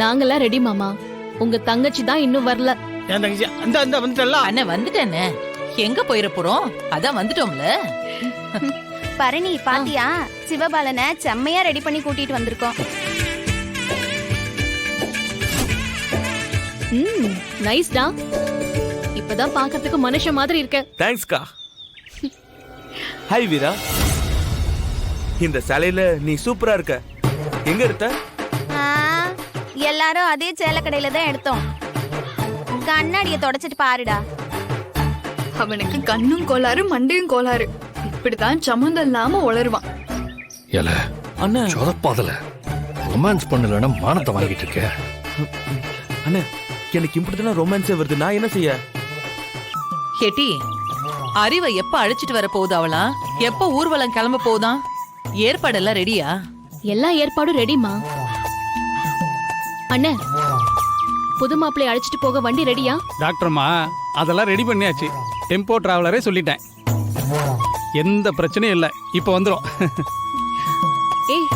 நாங்கெல்லாம் ரெடி மாமா. உங்க தங்கச்சி தான் இன்னும் வரல. என் தங்கச்சி அந்த வந்துட்டல்ல. அண்ணே வந்துட்டேனே. எங்க போயிர போறோம்? அதான் வந்துட்டோம்ல. பரணி பாத்தியா, சிவபாலனை செம்மையா ரெடி பண்ணி கூட்டிட்டு வந்திருக்கோம். நைஸ்டா. இப்பதான் பாக்கிறதுக்கு மனுஷன் மாதிரி இருக்க. தேங்க்ஸ்கா. ஹாய் வீரா. இந்த சேலையில நீ சூப்பரா இருக்க. எங்க எடுத்த? எல்லாரும் அதே சேலை கடையில தான் எடுத்தோம். கண்ணாடிய தொடச்சிட்டு பாருடா. அவனுக்கு கண்ணும் கோளாறு மண்டையும் கோளாறு. இப்படிதான் சம்மந்தம் இல்லாம உளருவான். ஏல அண்ணா சொதப்பாதல ரொமான்ஸ் பண்ணலன்னா மானத்தை வாங்கிட்டு இருக்க. அண்ணா எனக்கு இப்படிதானே ரொமான்ஸே வருது. நான் என்ன செய்ய? ஹெட்டி, அறிவை எப்ப அழைச்சிட்டு வர போகுது அவளா? எப்ப ஊர்வலம் கிளம்ப போகுதான்? ஏற்பாடெல்லாம் ரெடியா? எல்லா ஏற்பாடும் ரெடிமா. அண்ணே, புது மாப்பிள்ளை அழைச்சிட்டு போக வண்டி ரெடியா? டாக்டர்மா அதெல்லாம் ரெடி பண்ணியாச்சு. டெம்போ டிராவலரே சொல்லிட்டேன். எந்த பிரச்சனையும் இல்லை. இப்போ வந்துடும். ஏய்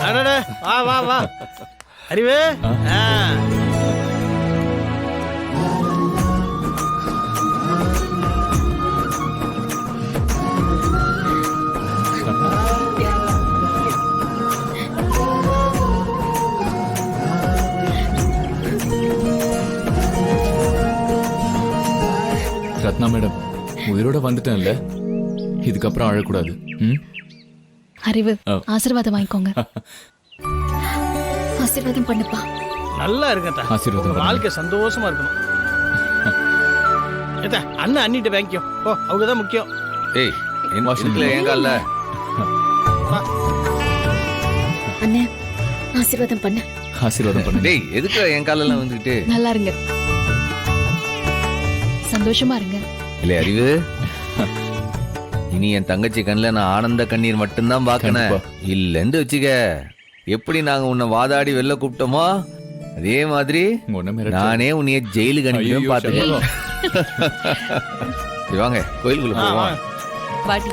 அடடே, வா வா வா. அறிவு. ரத்னா மேடம், உயிரோட வந்துட்டேன்ல, இதுக்கப்புறம் அழக்கூடாது. அறிவு, ஆசீர்வாதம் வாங்கிக்கோங்க. ஆசீர்வாதம் பண்ணுப்பா. நல்லா இருக்கட்டா. ஆசீர்வாதம். வாழ்க்கை சந்தோஷமா இருக்கணும். ஏதா அண்ணன் அண்ணிட்டு வாங்கிக்கோ. ஓ, அவங்க தான் முக்கியம். ஏய், என் வாஷிங்ல ஏன் கால்ல? அண்ணே, ஆசீர்வாதம் பண்ணு. ஆசீர்வாதம் பண்ணு. டேய், எதுக்கு என் காலெல்லாம் வந்துட்டு? நல்லா இருங்க, சந்தோஷமா இருங்க. இல்ல அறிவு, இனி என் தங்கச்சி கண்ணில் நான் ஆனந்த கண்ணீர் மட்டும்தான் பாக்கணும். இல்லன்னு வச்சுக்க, எப்படி நாங்க உன்னை வாதாடி வெளில கூப்பிட்டோமோ அதே மாதிரி நானே உன்னைய ஜெயிலுக்கு அனுப்பியும் பாத்துக்கோ. வாங்க கோயிலுக்குள்ள போவோம். பாட்டி